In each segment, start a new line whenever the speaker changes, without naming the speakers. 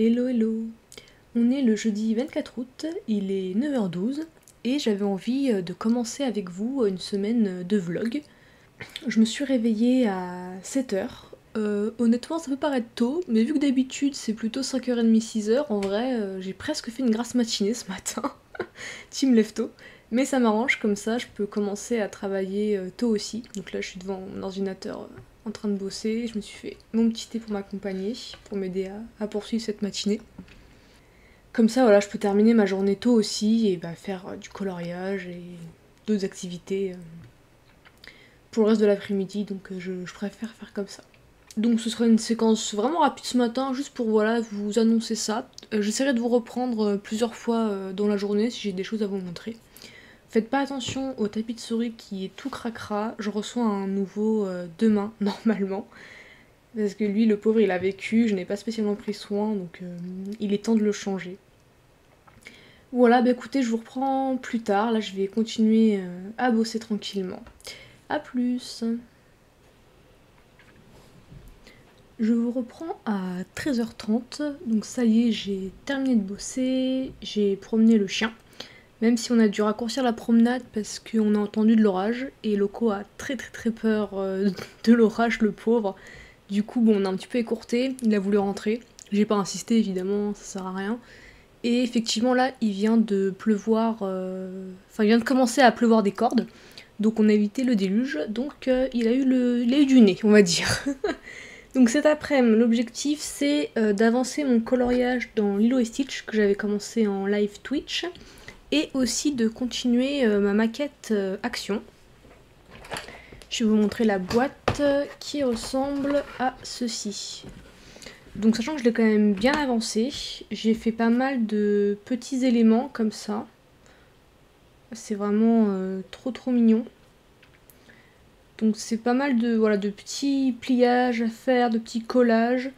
Hello hello. On est le jeudi 24 août, il est 9h12 et j'avais envie de commencer avec vous une semaine de vlog. Je me suis réveillée à 7h. Honnêtement ça peut paraître tôt, mais vu que d'habitude c'est plutôt 5h30, 6h, en vrai j'ai presque fait une grasse matinée ce matin. Team lève tôt. Mais ça m'arrange, comme ça je peux commencer à travailler tôt aussi. Donc là je suis devant mon ordinateur en train de bosser, je me suis fait mon petit thé pour m'accompagner, pour m'aider à poursuivre cette matinée. Comme ça voilà, je peux terminer ma journée tôt aussi et faire du coloriage et d'autres activités pour le reste de l'après-midi, donc je préfère faire comme ça. Donc ce sera une séquence vraiment rapide ce matin, juste pour voilà, vous annoncer ça. J'essaierai de vous reprendre plusieurs fois dans la journée si j'ai des choses à vous montrer. Faites pas attention au tapis de souris qui est tout cracra, je reçois un nouveau demain normalement. Parce que lui le pauvre il a vécu, je n'ai pas spécialement pris soin, donc il est temps de le changer. Voilà, écoutez, je vous reprends plus tard, là je vais continuer à bosser tranquillement. A plus. Je vous reprends à 13h30, donc ça y est, j'ai terminé de bosser, j'ai promené le chien. Même si on a dû raccourcir la promenade parce qu'on a entendu de l'orage, et Loco a très peur de l'orage, le pauvre. Du coup, bon, on a un petit peu écourté, il a voulu rentrer. J'ai pas insisté, évidemment, ça sert à rien. Et effectivement, là, il vient de pleuvoir... Enfin, il vient de commencer à pleuvoir des cordes. Donc on a évité le déluge, donc il a eu du nez, on va dire. Donc cet après-midi, l'objectif c'est d'avancer mon coloriage dans Lilo & Stitch, que j'avais commencé en live Twitch. Et aussi de continuer ma maquette action. Je vais vous montrer la boîte qui ressemble à ceci. Donc sachant que je l'ai quand même bien avancé, j'ai fait pas mal de petits éléments comme ça. C'est vraiment trop mignon. Donc c'est pas mal de, voilà, de petits pliages à faire, de petits collages.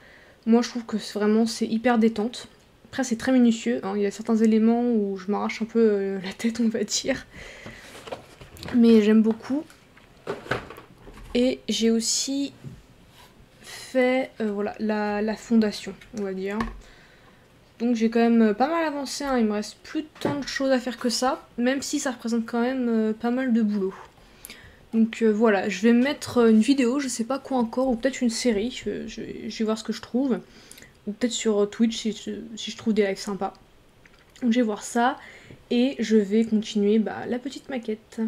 Moi je trouve que c'est hyper détente. Après c'est très minutieux, hein. Il y a certains éléments où je m'arrache un peu la tête on va dire. Mais j'aime beaucoup. Et j'ai aussi fait voilà, la fondation on va dire. Donc j'ai quand même pas mal avancé, hein. Il me reste plus tant de choses à faire que ça. Même si ça représente quand même pas mal de boulot. Donc voilà, je vais mettre une vidéo, je sais pas quoi encore, ou peut-être une série, je vais voir ce que je trouve. Ou peut-être sur Twitch si je trouve des lives sympas. Donc je vais voir ça et je vais continuer la petite maquette.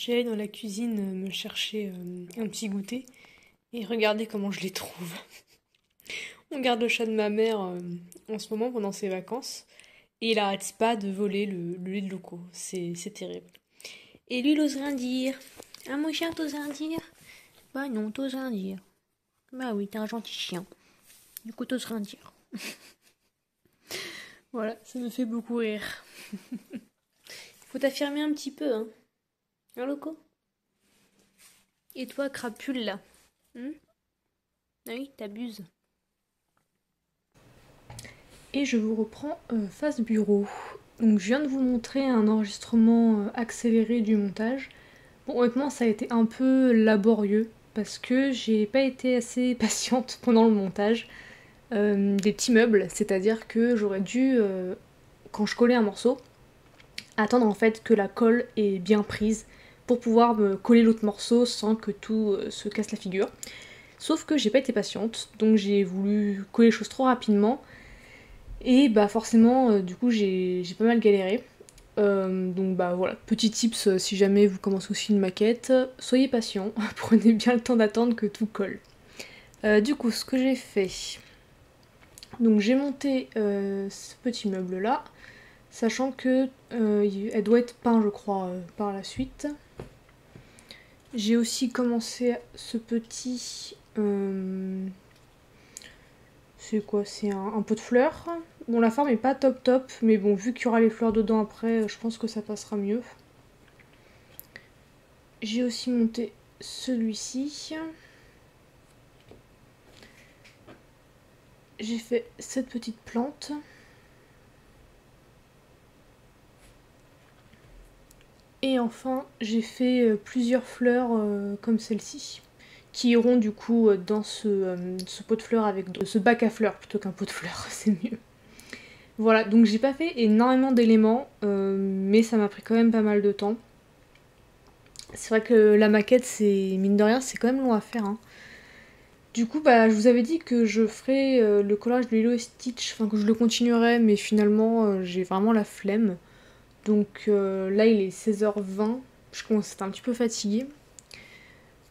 J'allais dans la cuisine me chercher un petit goûter et regardez comment je les trouve. On garde le chat de ma mère en ce moment pendant ses vacances et il arrête pas de voler le lait de Loco. C'est terrible. Et lui, il ose rien dire. Ah, mon chien, t'oses rien dire? Bah non, t'oses rien dire. Bah oui, t'es un gentil chien. Du coup, t'oses rien dire. Voilà, ça me fait beaucoup rire. Faut t'affirmer un petit peu, hein. Hein, Loco? Et toi, crapule, là? Ah oui, t'abuses. Et je vous reprends face bureau. Donc je viens de vous montrer un enregistrement accéléré du montage. Bon, honnêtement, ça a été un peu laborieux parce que j'ai pas été assez patiente pendant le montage des petits meubles, c'est-à-dire que j'aurais dû, quand je collais un morceau, attendre en fait que la colle est bien prise pour pouvoir me coller l'autre morceau sans que tout se casse la figure. Sauf que j'ai pas été patiente, donc j'ai voulu coller les choses trop rapidement. Et bah forcément, du coup, j'ai pas mal galéré. Donc bah voilà, petit tips si jamais vous commencez aussi une maquette, soyez patient, prenez bien le temps d'attendre que tout colle. Du coup, ce que j'ai fait, donc j'ai monté ce petit meuble là, sachant que elle doit être peinte je crois par la suite. J'ai aussi commencé ce petit... c'est quoi? C'est un pot de fleurs. Bon, la forme est pas top top, mais bon, vu qu'il y aura les fleurs dedans après, je pense que ça passera mieux. J'ai aussi monté celui-ci. J'ai fait cette petite plante. Et enfin, j'ai fait plusieurs fleurs comme celle-ci, qui iront du coup dans ce pot de fleurs avec ce bac à fleurs plutôt qu'un pot de fleurs, c'est mieux. Voilà, donc j'ai pas fait énormément d'éléments, mais ça m'a pris quand même pas mal de temps. C'est vrai que la maquette, c'est mine de rien, c'est quand même long à faire. Hein. Du coup, bah, je vous avais dit que je ferais le collage de Lilo et Stitch, enfin que je le continuerais, mais finalement, j'ai vraiment la flemme. Donc là, il est 16h20, je commence à être un petit peu fatiguée.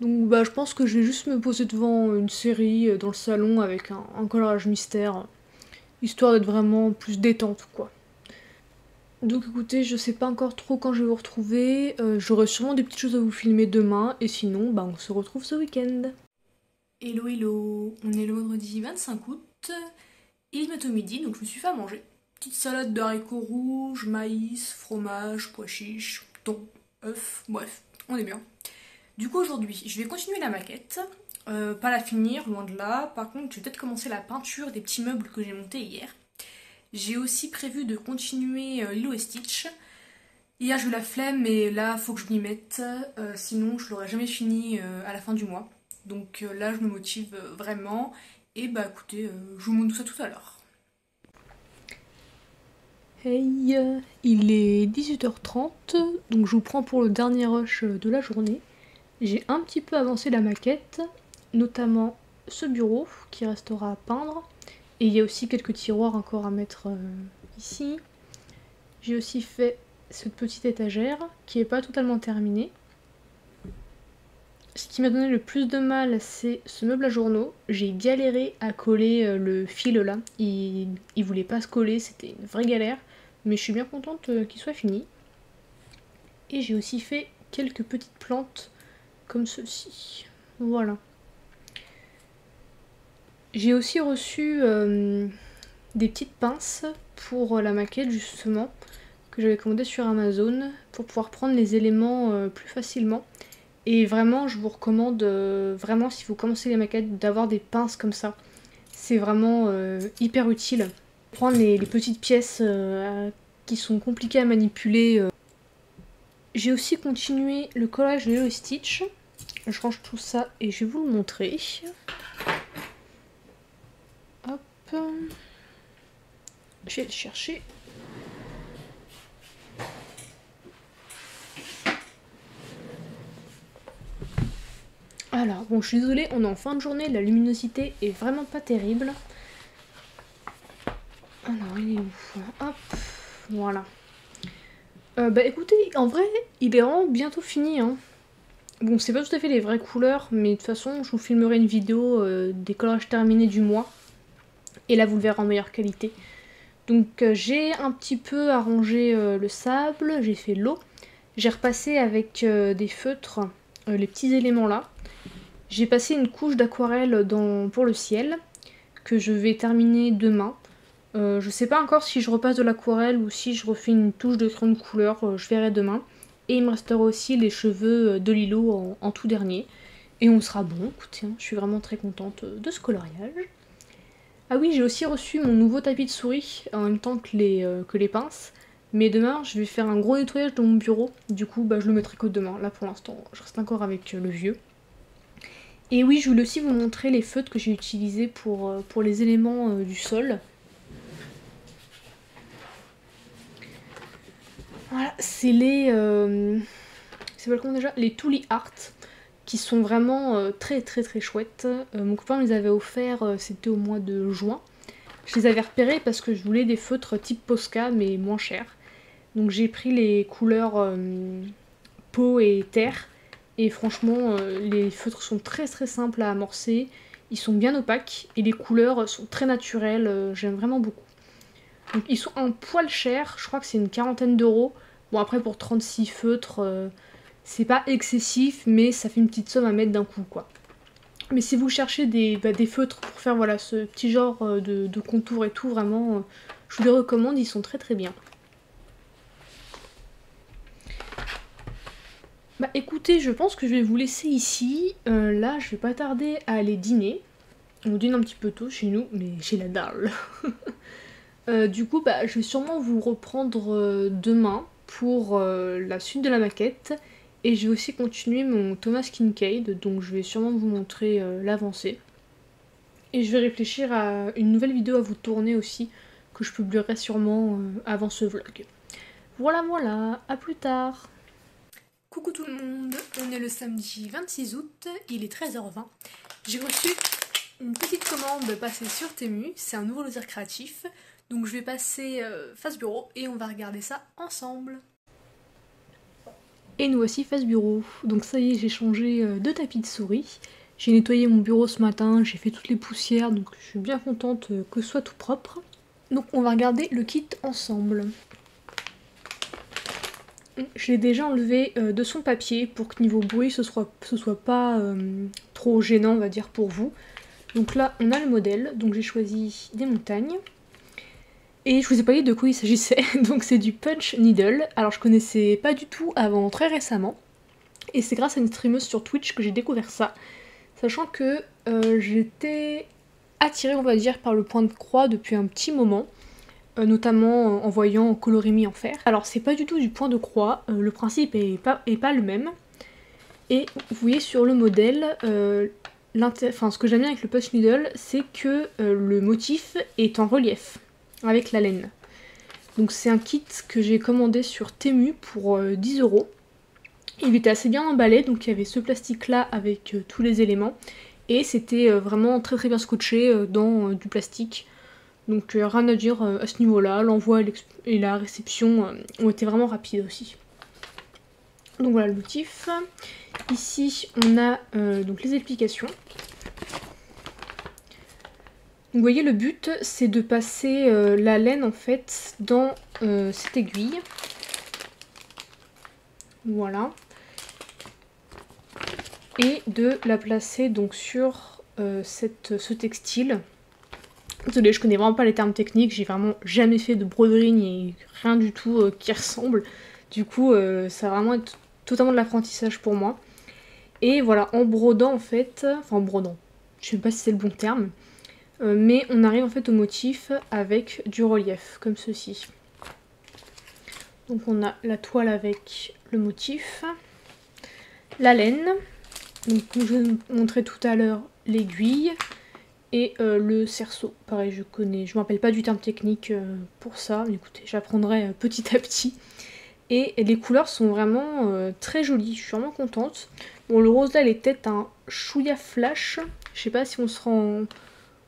Donc bah, je pense que je vais juste me poser devant une série dans le salon avec un coloriage mystère, histoire d'être vraiment plus détente, quoi. Donc écoutez, je sais pas encore trop quand je vais vous retrouver, j'aurai sûrement des petites choses à vous filmer demain, et sinon, bah on se retrouve ce week-end. Hello, on est le vendredi 25 août, il est bientôt midi, donc je me suis fait à manger. petite salade de haricots rouges, maïs, fromage, pois chiches, thon, œufs, bref, on est bien. Du coup aujourd'hui, je vais continuer la maquette, pas la finir, loin de là. Par contre, je vais peut-être commencer la peinture des petits meubles que j'ai montés hier. J'ai aussi prévu de continuer Lilo et Stitch. Hier j'ai eu la flemme, mais là faut que je m'y mette, sinon je l'aurais jamais fini à la fin du mois. Donc là je me motive vraiment, et bah écoutez, je vous montre tout ça tout à l'heure. Hey, il est 18h30, donc je vous prends pour le dernier rush de la journée. J'ai un petit peu avancé la maquette, notamment ce bureau qui restera à peindre. Et il y a aussi quelques tiroirs encore à mettre ici. J'ai aussi fait cette petite étagère qui n'est pas totalement terminée. Ce qui m'a donné le plus de mal, c'est ce meuble à journaux. J'ai galéré à coller le fil là. Il voulait pas se coller, c'était une vraie galère. Mais je suis bien contente qu'il soit fini. Et j'ai aussi fait quelques petites plantes comme ceci. Voilà. J'ai aussi reçu des petites pinces pour la maquette justement, que j'avais commandé sur Amazon, pour pouvoir prendre les éléments plus facilement. Et vraiment, je vous recommande, vraiment si vous commencez les maquettes, d'avoir des pinces comme ça. C'est vraiment hyper utile. Prendre les petites pièces qui sont compliquées à manipuler. J'ai aussi continué le collage de Lilo et Stitch. Je range tout ça et je vais vous le montrer. Hop. Je vais le chercher. Alors, bon, je suis désolée, on est en fin de journée, la luminosité est vraiment pas terrible. Alors, il est où? Hop, voilà. Bah écoutez, en vrai, il est vraiment bientôt fini, hein. Bon, c'est pas tout à fait les vraies couleurs, mais de toute façon, je vous filmerai une vidéo des collages terminés du mois. Et là, vous le verrez en meilleure qualité. Donc, j'ai un petit peu arrangé le sable, j'ai fait l'eau. J'ai repassé avec des feutres les petits éléments là. J'ai passé une couche d'aquarelle pour le ciel, que je vais terminer demain. Je sais pas encore si je repasse de l'aquarelle ou si je refais une touche de crayon de couleur, je verrai demain. Et il me restera aussi les cheveux de Lilo en tout dernier. Et on sera bon, écoutez, hein, je suis vraiment très contente de ce coloriage. Ah oui, j'ai aussi reçu mon nouveau tapis de souris en même temps que les pinces. Mais demain, je vais faire un gros nettoyage de mon bureau. Du coup, bah, je le mettrai que demain. Là, pour l'instant, je reste encore avec le vieux. Et oui, je voulais aussi vous montrer les feutres que j'ai utilisés pour les éléments du sol. Voilà, c'est les... c'est pas comment déjà? Les Tooly Art, qui sont vraiment très très très chouettes. Mon copain me les avait offerts, c'était au mois de juin. Je les avais repérés parce que je voulais des feutres type Posca, mais moins chers. Donc j'ai pris les couleurs peau et terre. Et franchement, les feutres sont très très simples à amorcer. Ils sont bien opaques et les couleurs sont très naturelles. J'aime vraiment beaucoup. Donc ils sont un poil chers. Je crois que c'est une quarantaine d'euros. Bon après pour 36 feutres, c'est pas excessif, mais ça fait une petite somme à mettre d'un coup quoi. Mais si vous cherchez des feutres pour faire voilà, ce petit genre de contour et tout, vraiment, je vous les recommande, ils sont très très bien. Bah écoutez, je pense que je vais vous laisser ici. Là, je vais pas tarder à aller dîner. On dîne un petit peu tôt chez nous, mais j'ai la dalle. Du coup, bah, je vais sûrement vous reprendre demain pour la suite de la maquette. Et je vais aussi continuer mon Thomas Kincaid, donc je vais sûrement vous montrer l'avancée. Et je vais réfléchir à une nouvelle vidéo à vous tourner aussi, que je publierai sûrement avant ce vlog. Voilà, voilà, à plus tard. Coucou tout le monde, on est le samedi 26 août, il est 13h20. J'ai reçu une petite commande passée sur Temu, c'est un nouveau loisir créatif. Donc je vais passer face bureau et on va regarder ça ensemble. Et nous voici face bureau. Donc ça y est, j'ai changé de tapis de souris. J'ai nettoyé mon bureau ce matin, j'ai fait toutes les poussières, donc je suis bien contente que ce soit tout propre. Donc on va regarder le kit ensemble. Je l'ai déjà enlevé de son papier pour que niveau bruit ce soit pas trop gênant on va dire pour vous. Donc là on a le modèle, donc j'ai choisi des montagnes. Et je vous ai pas dit de quoi il s'agissait, donc c'est du punch needle. Alors je connaissais pas du tout avant très récemment, et c'est grâce à une streameuse sur Twitch que j'ai découvert ça, sachant que j'étais attirée, on va dire, par le point de croix depuis un petit moment, notamment en voyant Colorimi en faire. Alors c'est pas du tout du point de croix, le principe est pas le même, et vous voyez sur le modèle, ce que j'aime bien avec le punch needle, c'est que le motif est en relief avec la laine. Donc c'est un kit que j'ai commandé sur Temu pour 10 €. Il était assez bien emballé, donc il y avait ce plastique là avec tous les éléments, et c'était vraiment très bien scotché dans du plastique. Donc rien à dire à ce niveau-là, l'envoi et la réception ont été vraiment rapides aussi. Donc voilà le motif. Ici on a donc les explications. Vous voyez, le but c'est de passer la laine en fait dans cette aiguille. Voilà. Et de la placer donc sur ce textile. Désolée, je connais vraiment pas les termes techniques, j'ai vraiment jamais fait de broderie ni rien du tout qui ressemble. Du coup, ça va vraiment être totalement de l'apprentissage pour moi. Et voilà, en brodant en fait, enfin en brodant, je sais pas si c'est le bon terme, mais on arrive en fait au motif avec du relief, comme ceci. Donc on a la toile avec le motif, la laine, donc comme je vous montrais tout à l'heure, l'aiguille, et le cerceau. Pareil, je me rappelle pas du terme technique pour ça, mais écoutez, j'apprendrai petit à petit. Et les couleurs sont vraiment très jolies, je suis vraiment contente. Bon, le rose là, il est peut-être un chouïa flash, je sais pas si on se rend...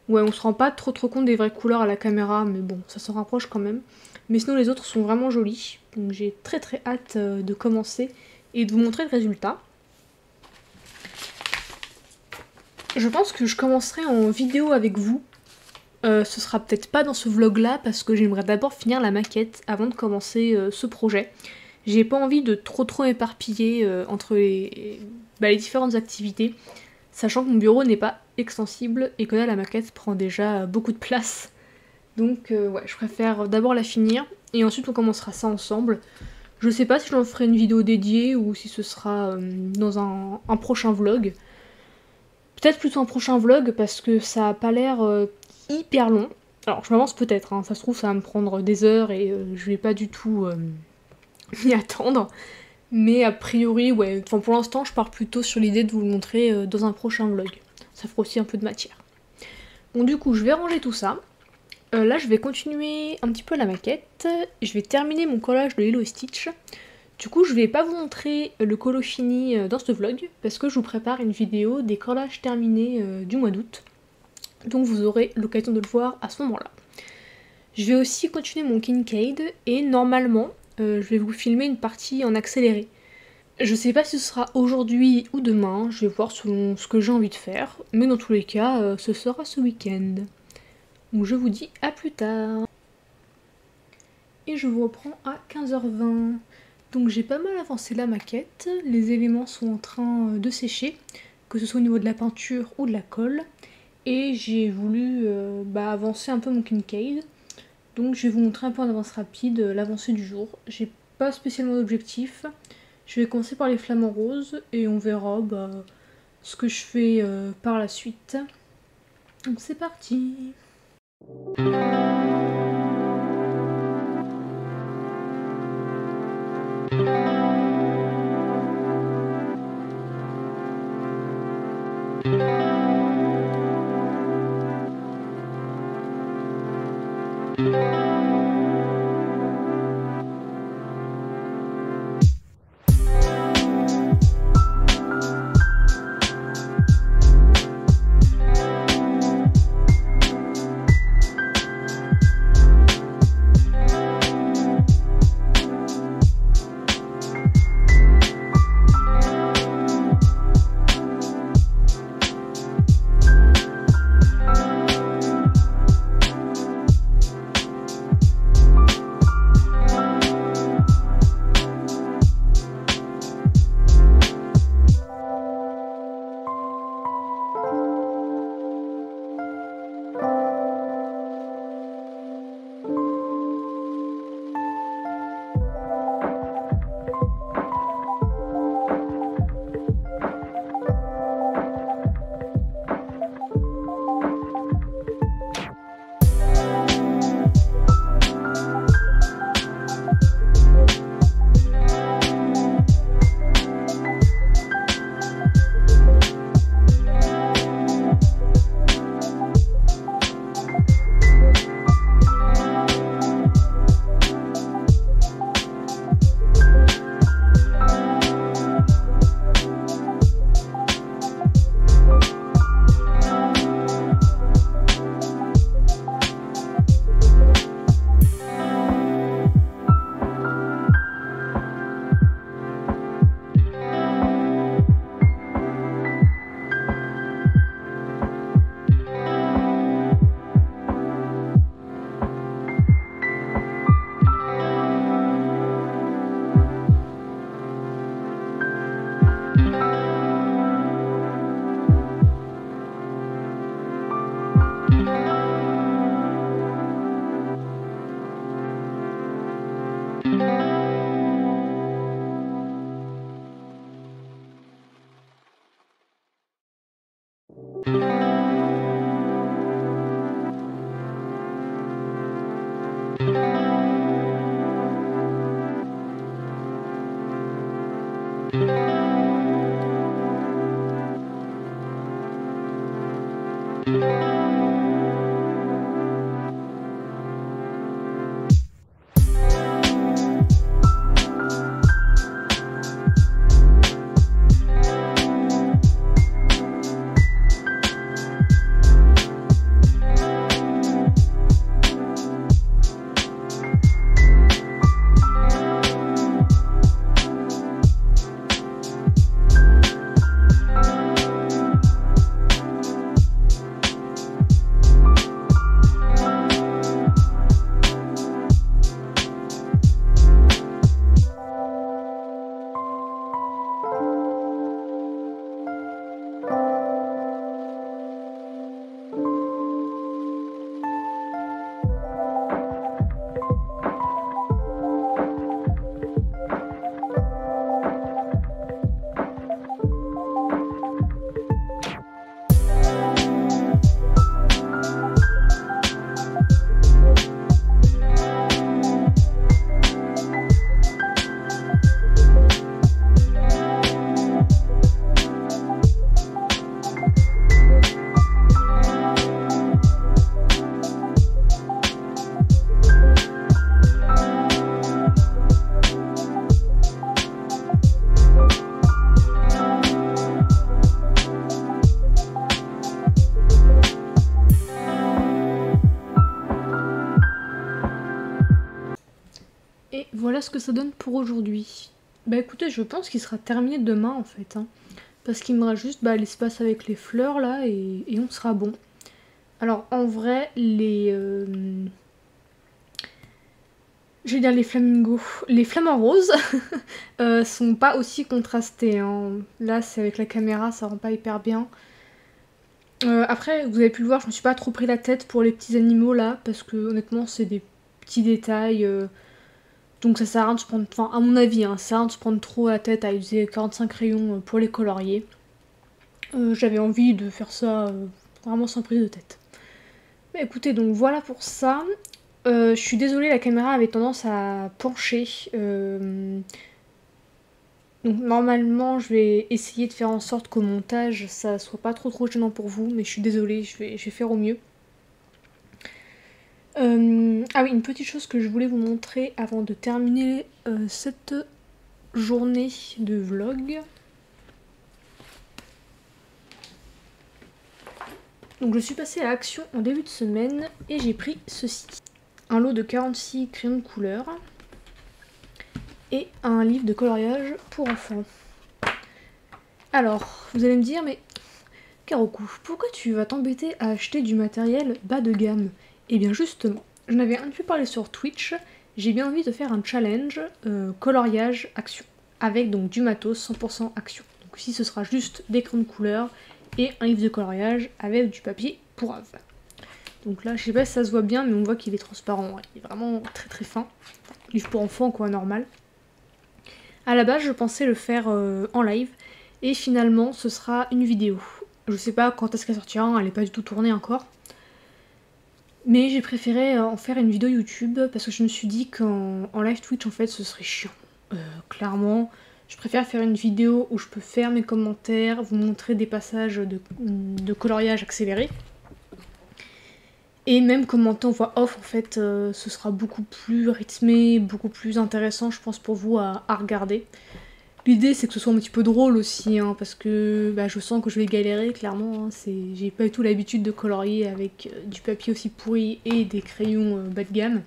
Ouais, on se rend pas trop compte des vraies couleurs à la caméra, mais bon, ça s'en rapproche quand même. Mais sinon les autres sont vraiment jolis, donc j'ai très hâte de commencer et de vous montrer le résultat. Je pense que je commencerai en vidéo avec vous. Ce sera peut-être pas dans ce vlog là, parce que j'aimerais d'abord finir la maquette avant de commencer ce projet. J'ai pas envie de trop m'éparpiller entre les différentes activités, sachant que mon bureau n'est pas extensible et que là la maquette prend déjà beaucoup de place. Donc ouais, je préfère d'abord la finir et ensuite on commencera ça ensemble. Je sais pas si j'en ferai une vidéo dédiée ou si ce sera dans un prochain vlog. Peut-être plutôt un prochain vlog parce que ça a pas l'air hyper long. Alors je m'avance peut-être, hein, ça se trouve ça va me prendre des heures et je vais pas du tout m'y attendre. Mais a priori, ouais, enfin pour l'instant je pars plutôt sur l'idée de vous le montrer dans un prochain vlog. Ça fera aussi un peu de matière. Bon du coup je vais ranger tout ça. Là je vais continuer un petit peu la maquette. Je vais terminer mon collage de Lilo et Stitch. Du coup je vais pas vous montrer le colo fini dans ce vlog parce que je vous prépare une vidéo des collages terminés du mois d'août. Donc vous aurez l'occasion de le voir à ce moment-là. Je vais aussi continuer mon Kincaid et normalement je vais vous filmer une partie en accéléré. Je sais pas si ce sera aujourd'hui ou demain, je vais voir selon ce que j'ai envie de faire, mais dans tous les cas ce sera ce week-end. Donc je vous dis à plus tard. Et je vous reprends à 15h20. Donc j'ai pas mal avancé la maquette, les éléments sont en train de sécher, que ce soit au niveau de la peinture ou de la colle. Et j'ai voulu avancer un peu mon Kincaid. Donc je vais vous montrer un peu en avance rapide l'avancée du jour. J'ai pas spécialement d'objectif. Je vais commencer par les flamants roses et on verra ce que je fais par la suite. Donc c'est parti. Et voilà ce que ça donne pour aujourd'hui. Bah écoutez, je pense qu'il sera terminé demain en fait, hein, parce qu'il me reste juste l'espace avec les fleurs là et on sera bon. Alors en vrai, je vais dire les flamingos, les flamants roses sont pas aussi contrastés, hein. Là c'est avec la caméra, ça rend pas hyper bien. Après, vous avez pu le voir, je me suis pas trop pris la tête pour les petits animaux là, parce que honnêtement c'est des petits détails. Donc ça sert à rien de se prendre, enfin à mon avis, hein, ça sert à rien de se prendre trop la tête à utiliser 45 crayons pour les colorier. J'avais envie de faire ça vraiment sans prise de tête. Bah, écoutez, donc voilà pour ça. Je suis désolée, la caméra avait tendance à pencher. Donc normalement, je vais essayer de faire en sorte qu'au montage, ça soit pas trop gênant pour vous, mais je suis désolée, je vais faire au mieux. Ah oui, une petite chose que je voulais vous montrer avant de terminer cette journée de vlog. Donc je suis passée à Action en début de semaine et j'ai pris ceci. Un lot de 46 crayons de couleur et un livre de coloriage pour enfants. Alors, vous allez me dire, mais Karoku, pourquoi tu vas t'embêter à acheter du matériel bas de gamme? Et bien justement, je n'avais un peu parlé sur Twitch, j'ai bien envie de faire un challenge coloriage action, avec donc du matos 100% action. Donc ici ce sera juste des crayons de couleur et un livre de coloriage avec du papier pourrave. Donc là, je sais pas si ça se voit bien, mais on voit qu'il est transparent, ouais. Il est vraiment très fin. Livre pour enfants quoi, normal. À la base, je pensais le faire en live, et finalement ce sera une vidéo. Je sais pas quand est-ce qu'elle sortira, elle est pas du tout tournée encore. Mais j'ai préféré en faire une vidéo YouTube parce que je me suis dit qu'en live Twitch en fait ce serait chiant. Clairement, je préfère faire une vidéo où je peux faire mes commentaires, vous montrer des passages de coloriage accéléré. Et même commenter en voix off en fait, ce sera beaucoup plus rythmé, beaucoup plus intéressant je pense pour vous à regarder. L'idée c'est que ce soit un petit peu drôle aussi, hein, parce que je sens que je vais galérer clairement, hein, j'ai pas du tout l'habitude de colorier avec du papier aussi pourri et des crayons bas de gamme.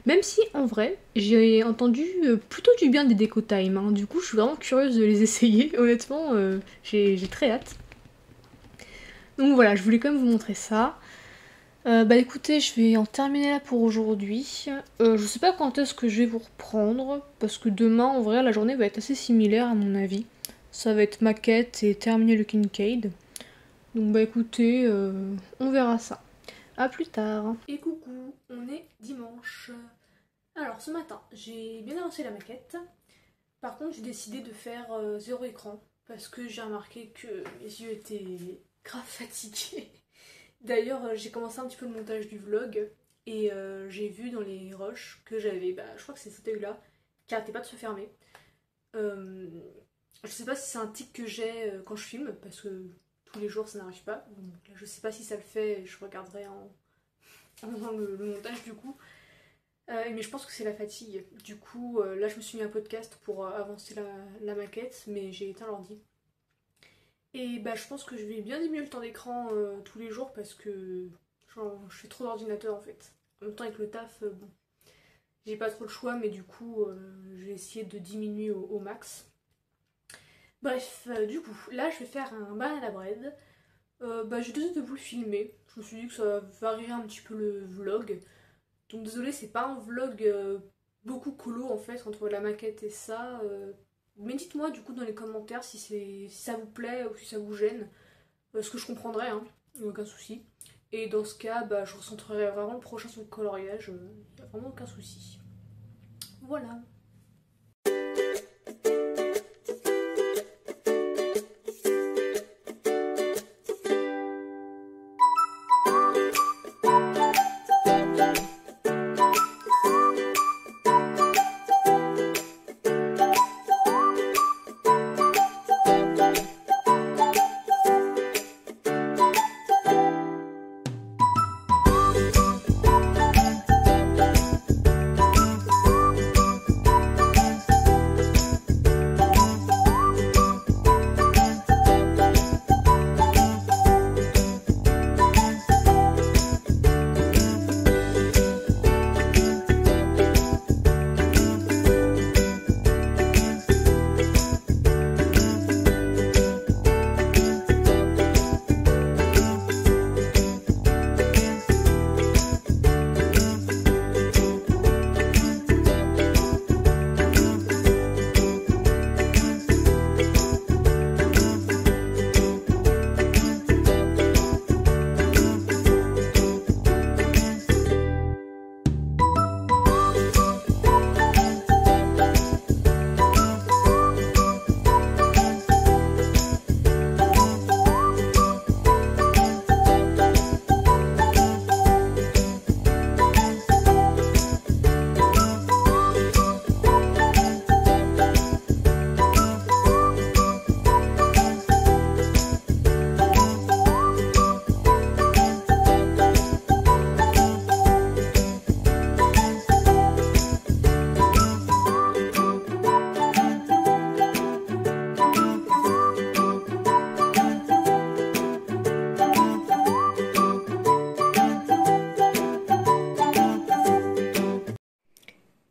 Même si en vrai, j'ai entendu plutôt du bien des Déco Time, hein, du coup je suis vraiment curieuse de les essayer, honnêtement j'ai très hâte. Donc voilà, je voulais quand même vous montrer ça. Écoutez, je vais en terminer là pour aujourd'hui. Je sais pas quand est-ce que je vais vous reprendre, parce que demain, en vrai, la journée va être assez similaire à mon avis. Ça va être maquette et terminer le Kincaid. Donc écoutez, on verra ça. A plus tard. Et coucou, on est dimanche. Alors ce matin, j'ai bien avancé la maquette. Par contre, j'ai décidé de faire zéro écran parce que j'ai remarqué que mes yeux étaient grave fatigués. D'ailleurs, j'ai commencé un petit peu le montage du vlog et j'ai vu dans les rushs que j'avais, je crois que c'est cet œil-là qui arrêtait pas de se fermer. Euh, je sais pas si c'est un tic que j'ai quand je filme parce que tous les jours ça n'arrive pas. Donc là, je sais pas si ça le fait, je regarderai en faisant le montage du coup. Mais je pense que c'est la fatigue. Du coup, là, je me suis mis un podcast pour avancer la maquette, mais j'ai éteint l'ordi. Et je pense que je vais bien diminuer le temps d'écran tous les jours parce que genre, je fais trop d'ordinateur en fait. En même temps, avec le taf, bon, j'ai pas trop le choix, mais du coup, je vais essayer de diminuer au max. Bref, du coup, là, je vais faire un banana bread. J'ai décidé de vous le filmer. Je me suis dit que ça varierait un petit peu le vlog. Donc désolé, c'est pas un vlog beaucoup colo en fait entre la maquette et ça. Mais dites-moi du coup dans les commentaires si ça vous plaît ou si ça vous gêne. Ce que je comprendrais, hein, aucun souci. Et dans ce cas, je recentrerai vraiment le prochain sur le coloriage. Y a vraiment aucun souci. Voilà.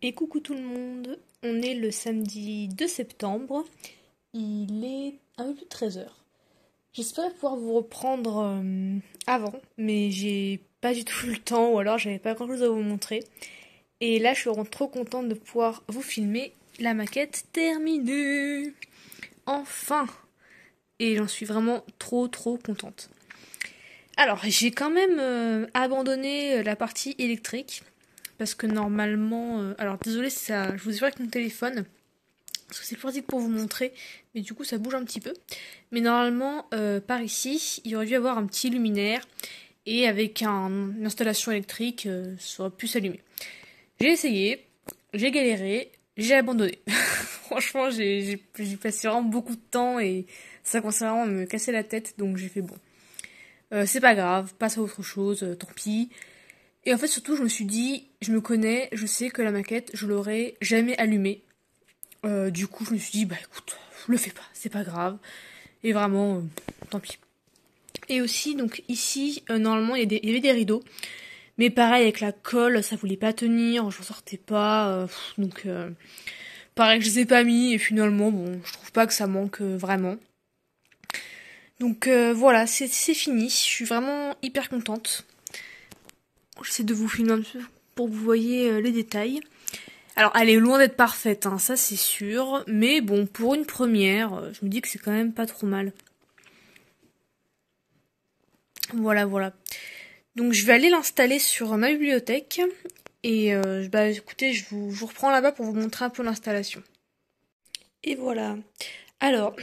Et coucou tout le monde, on est le samedi 2 septembre, il est un peu plus de 13h. J'espère pouvoir vous reprendre avant, mais j'ai pas du tout le temps ou alors j'avais pas grand chose à vous montrer. Et là je suis vraiment trop contente de pouvoir vous filmer la maquette terminée. Enfin. Et j'en suis vraiment trop contente. Alors j'ai quand même abandonné la partie électrique. Parce que normalement... alors désolé, ça, je vous ai fait avec mon téléphone. Parce que c'est plus pratique pour vous montrer. Mais du coup ça bouge un petit peu. Mais normalement par ici, il aurait dû y avoir un petit luminaire. Et avec une installation électrique, ça aurait pu s'allumer. J'ai essayé. J'ai galéré. J'ai abandonné. Franchement j'ai passé vraiment beaucoup de temps. Et ça commençait vraiment à me casser la tête. Donc j'ai fait bon. C'est pas grave. Passe à autre chose. Tant pis. Et en fait, surtout, je me suis dit, je me connais, je sais que la maquette, je l'aurais jamais allumée. Du coup, je me suis dit, écoute, le fais pas, c'est pas grave. Et vraiment, tant pis. Et aussi, donc ici, normalement, il y avait des rideaux. Mais pareil, avec la colle, ça voulait pas tenir, je ressortais pas. Donc, pareil, je les ai pas mis. Et finalement, bon, je trouve pas que ça manque vraiment. Donc voilà, c'est fini. Je suis vraiment hyper contente. J'essaie de vous filmer un peu pour que vous voyez les détails. Alors, elle est loin d'être parfaite, hein, ça c'est sûr. Mais bon, pour une première, je me dis que c'est quand même pas trop mal. Voilà. Donc, je vais aller l'installer sur ma bibliothèque. Et bah écoutez, je vous reprends là-bas pour vous montrer un peu l'installation. Et voilà. Alors,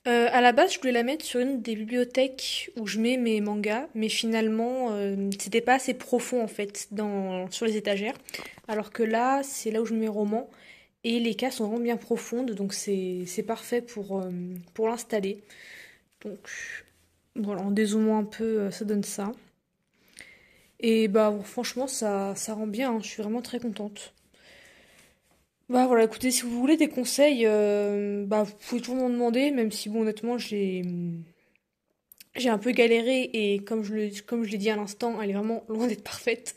à la base, je voulais la mettre sur une des bibliothèques où je mets mes mangas, mais finalement, c'était pas assez profond en fait sur les étagères. Alors que là, c'est là où je mets mes romans. Et les cases sont vraiment bien profondes, donc c'est parfait pour l'installer. Donc voilà, en dézoomant un peu, ça donne ça. Et bah bon, franchement, ça rend bien, hein, je suis vraiment très contente. Bah voilà, écoutez, si vous voulez des conseils, bah vous pouvez toujours m'en demander, même si bon honnêtement j'ai un peu galéré et comme je l'ai dit à l'instant, elle est vraiment loin d'être parfaite.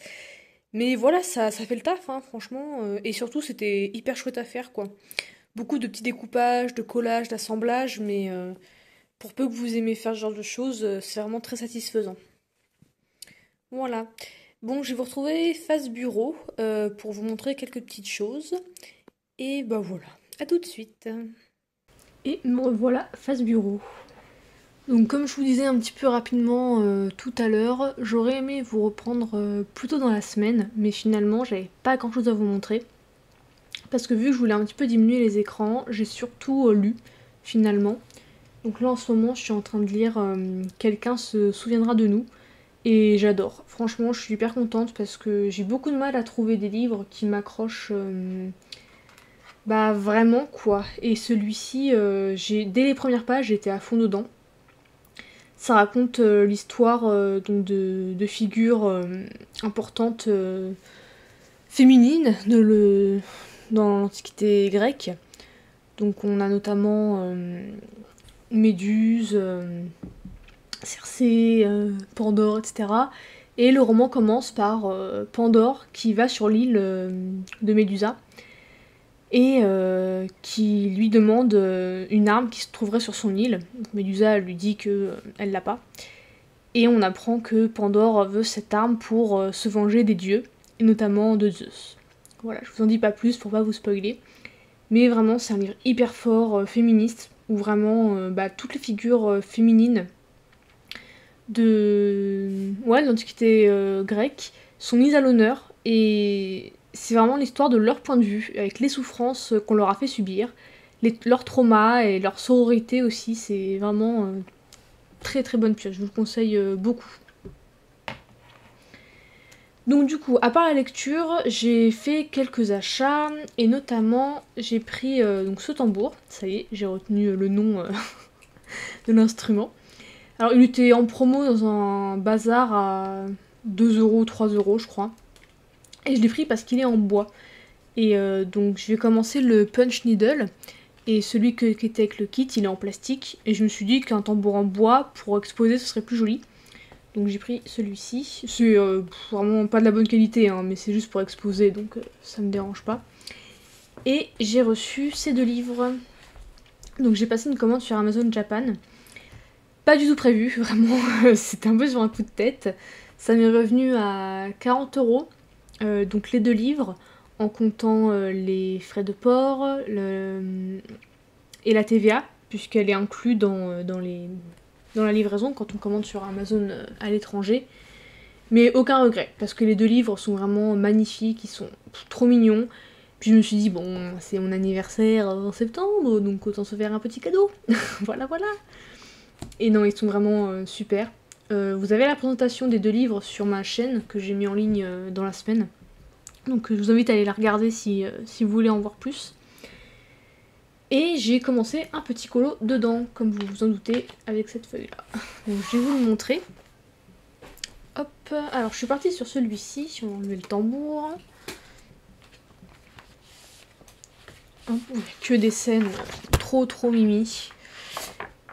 Mais voilà, ça fait le taf, hein, franchement, et surtout c'était hyper chouette à faire quoi. Beaucoup de petits découpages, de collages, d'assemblages, mais pour peu que vous aimez faire ce genre de choses, c'est vraiment très satisfaisant. Voilà. Bon, je vais vous retrouver face bureau pour vous montrer quelques petites choses. Et bah voilà, à tout de suite. Et me revoilà face bureau. Donc comme je vous disais un petit peu rapidement tout à l'heure, j'aurais aimé vous reprendre plus tôt dans la semaine, mais finalement j'avais pas grand chose à vous montrer. Parce que vu que je voulais un petit peu diminuer les écrans, j'ai surtout lu finalement. Donc là en ce moment je suis en train de lire Quelqu'un se souviendra de nous. Et j'adore. Franchement je suis hyper contente parce que j'ai beaucoup de mal à trouver des livres qui m'accrochent bah vraiment quoi. Et celui-ci, dès les premières pages j'étais à fond dedans. Ça raconte l'histoire donc de figures importantes féminines dans l'Antiquité grecque. Donc on a notamment Méduse, Circé, Pandore, etc. Et le roman commence par Pandore qui va sur l'île de Médusa et qui lui demande une arme qui se trouverait sur son île. Donc Médusa lui dit que elle l'a pas. Et on apprend que Pandore veut cette arme pour se venger des dieux, et notamment de Zeus. Voilà, je vous en dis pas plus pour pas vous spoiler. Mais vraiment, c'est un livre hyper fort, féministe, où vraiment bah, toutes les figures féminines de l'Antiquité grecque sont mises à l'honneur. Et c'est vraiment l'histoire de leur point de vue, avec les souffrances qu'on leur a fait subir, leurs traumas et leur sororité aussi. C'est vraiment très très bonne pioche, je vous le conseille beaucoup. Donc du coup, à part la lecture, j'ai fait quelques achats et notamment j'ai pris donc ce tambour. Ça y est, j'ai retenu le nom de l'instrument. Alors il était en promo dans un bazar à 2 €, 3 € je crois. Et je l'ai pris parce qu'il est en bois. Et donc je vais commencer le punch needle. Et celui qui était avec le kit, il est en plastique. Et je me suis dit qu'un tambour en bois, pour exposer, ce serait plus joli. Donc j'ai pris celui-ci. C'est vraiment pas de la bonne qualité, hein, mais c'est juste pour exposer, donc ça me dérange pas. Et j'ai reçu ces 2 livres. Donc j'ai passé une commande sur Amazon Japan. Pas du tout prévu, vraiment, c'était un peu sur un coup de tête. Ça m'est revenu à 40 €, donc les 2 livres, en comptant les frais de port et la TVA, puisqu'elle est inclue dans la livraison quand on commande sur Amazon à l'étranger. Mais aucun regret, parce que les 2 livres sont vraiment magnifiques, ils sont trop mignons. Puis je me suis dit, bon, c'est mon anniversaire en septembre, donc autant se faire un petit cadeau. Voilà, voilà. Et non, ils sont vraiment super. Vous avez la présentation des 2 livres sur ma chaîne que j'ai mis en ligne dans la semaine. Donc je vous invite à aller la regarder si vous voulez en voir plus. Et j'ai commencé un petit colo dedans, comme vous vous en doutez, avec cette feuille-là. Donc je vais vous le montrer. Hop, alors je suis partie sur celui-ci, si on enlevait le tambour. Hop, que des scènes trop trop mimi.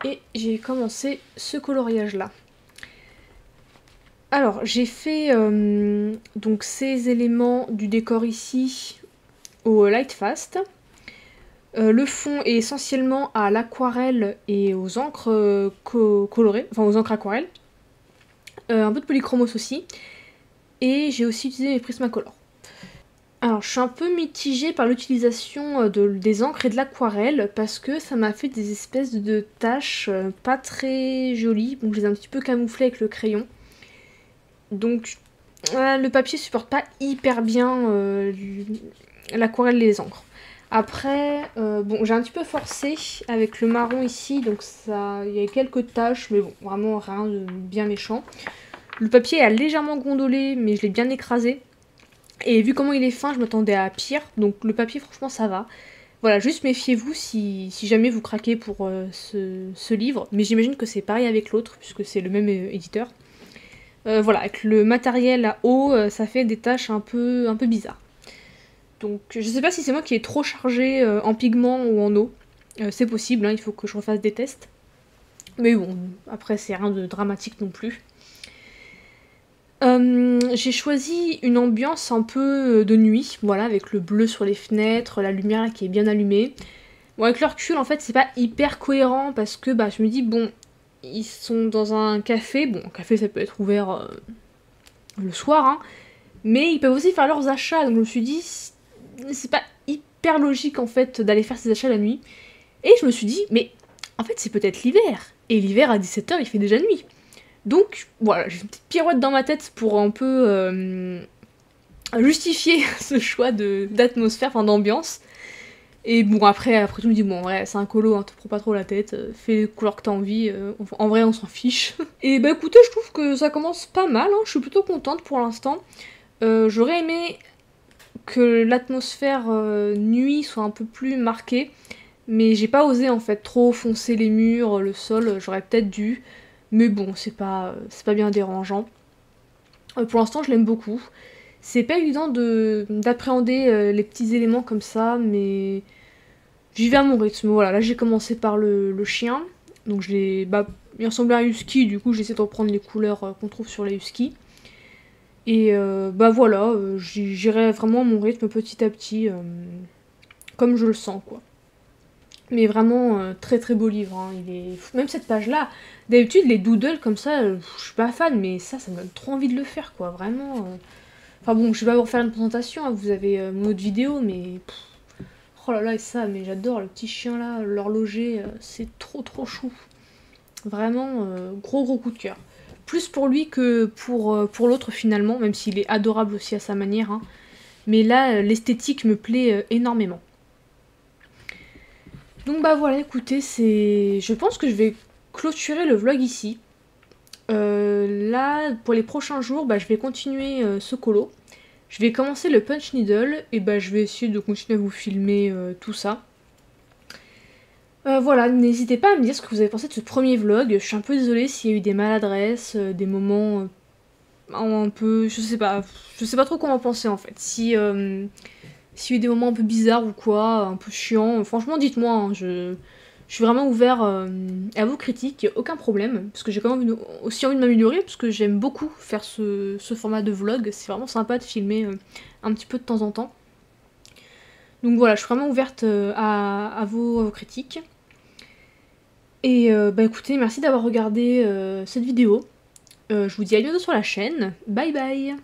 Et j'ai commencé ce coloriage-là. Alors j'ai fait donc ces éléments du décor ici au Light Fast. Le fond est essentiellement à l'aquarelle et aux encres colorées, enfin aux encres aquarelles. Un peu de polychromos aussi. Et j'ai aussi utilisé mes Prismacolor. Alors je suis un peu mitigée par l'utilisation des encres et de l'aquarelle parce que ça m'a fait des espèces de taches pas très jolies. Donc je les ai un petit peu camouflées avec le crayon. Donc le papier supporte pas hyper bien l'aquarelle et les encres. Après, bon, j'ai un petit peu forcé avec le marron ici, donc ça, il y a quelques taches, mais bon, vraiment rien de bien méchant. Le papier a légèrement gondolé, mais je l'ai bien écrasé. Et vu comment il est fin, je m'attendais à pire, donc le papier, franchement, ça va. Voilà, juste méfiez-vous si jamais vous craquez pour ce livre, mais j'imagine que c'est pareil avec l'autre, puisque c'est le même éditeur. Voilà, avec le matériel à eau, ça fait des taches un peu bizarres. Donc je sais pas si c'est moi qui est trop chargé en pigments ou en eau. C'est possible, hein, il faut que je refasse des tests. Mais bon, après c'est rien de dramatique non plus. J'ai choisi une ambiance un peu de nuit, voilà, avec le bleu sur les fenêtres, la lumière là, qui est bien allumée. Bon, avec le recul, en fait, c'est pas hyper cohérent parce que bah, je me dis, bon, ils sont dans un café. Bon, un café ça peut être ouvert le soir, hein, mais ils peuvent aussi faire leurs achats. Donc je me suis dit, c'est pas hyper logique en fait d'aller faire ses achats la nuit. Et je me suis dit, mais en fait, c'est peut-être l'hiver. Et l'hiver à 17h, il fait déjà nuit. Donc voilà, j'ai une petite pirouette dans ma tête pour un peu justifier ce choix d'atmosphère, enfin d'ambiance. Et bon, après tout, je me dis, bon, ouais, c'est un colo, hein, te prends pas trop la tête, fais les couleurs que t'as envie, en vrai, on s'en fiche. Et bah écoutez, je trouve que ça commence pas mal, hein, je suis plutôt contente pour l'instant. J'aurais aimé que l'atmosphère nuit soit un peu plus marquée, mais j'ai pas osé en fait trop foncer les murs, le sol, j'aurais peut-être dû. Mais bon, c'est pas bien dérangeant. Pour l'instant, je l'aime beaucoup. C'est pas évident d'appréhender les petits éléments comme ça, mais j'y vais à mon rythme. Voilà, là j'ai commencé par le chien. Donc bah, il ressemblait à un husky, du coup j'ai essayé de reprendre les couleurs qu'on trouve sur les huskies. Et bah voilà, j'irai vraiment à mon rythme petit à petit, comme je le sens quoi. Mais vraiment très très beau livre, hein. Même cette page-là, d'habitude les doodles comme ça, je suis pas fan, mais ça me donne trop envie de le faire quoi, vraiment. Enfin bon, je vais pas vous faire une présentation, hein, vous avez mon autre vidéo, mais oh là là, et ça, mais j'adore le petit chien là, l'horloger, c'est trop trop chou. Vraiment, gros coup de cœur. Plus pour lui que pour l'autre finalement, même s'il est adorable aussi à sa manière, hein. Mais là, l'esthétique me plaît énormément. Donc bah voilà, écoutez, je pense que je vais clôturer le vlog ici. Là, pour les prochains jours, bah, je vais continuer ce colo. Je vais commencer le punch needle et bah, je vais essayer de continuer à vous filmer tout ça. Voilà, n'hésitez pas à me dire ce que vous avez pensé de ce premier vlog. Je suis un peu désolée s'il y a eu des maladresses, des moments un peu... je sais pas trop comment penser en fait. S'il y a eu des moments un peu bizarres ou quoi, un peu chiants, franchement dites-moi, hein, je suis vraiment ouvert à vos critiques, aucun problème, parce que j'ai quand même aussi envie de m'améliorer, parce que j'aime beaucoup faire ce format de vlog, c'est vraiment sympa de filmer un petit peu de temps en temps. Donc voilà, je suis vraiment ouverte à vos critiques. Et bah écoutez, merci d'avoir regardé cette vidéo. Je vous dis à bientôt sur la chaîne. Bye bye!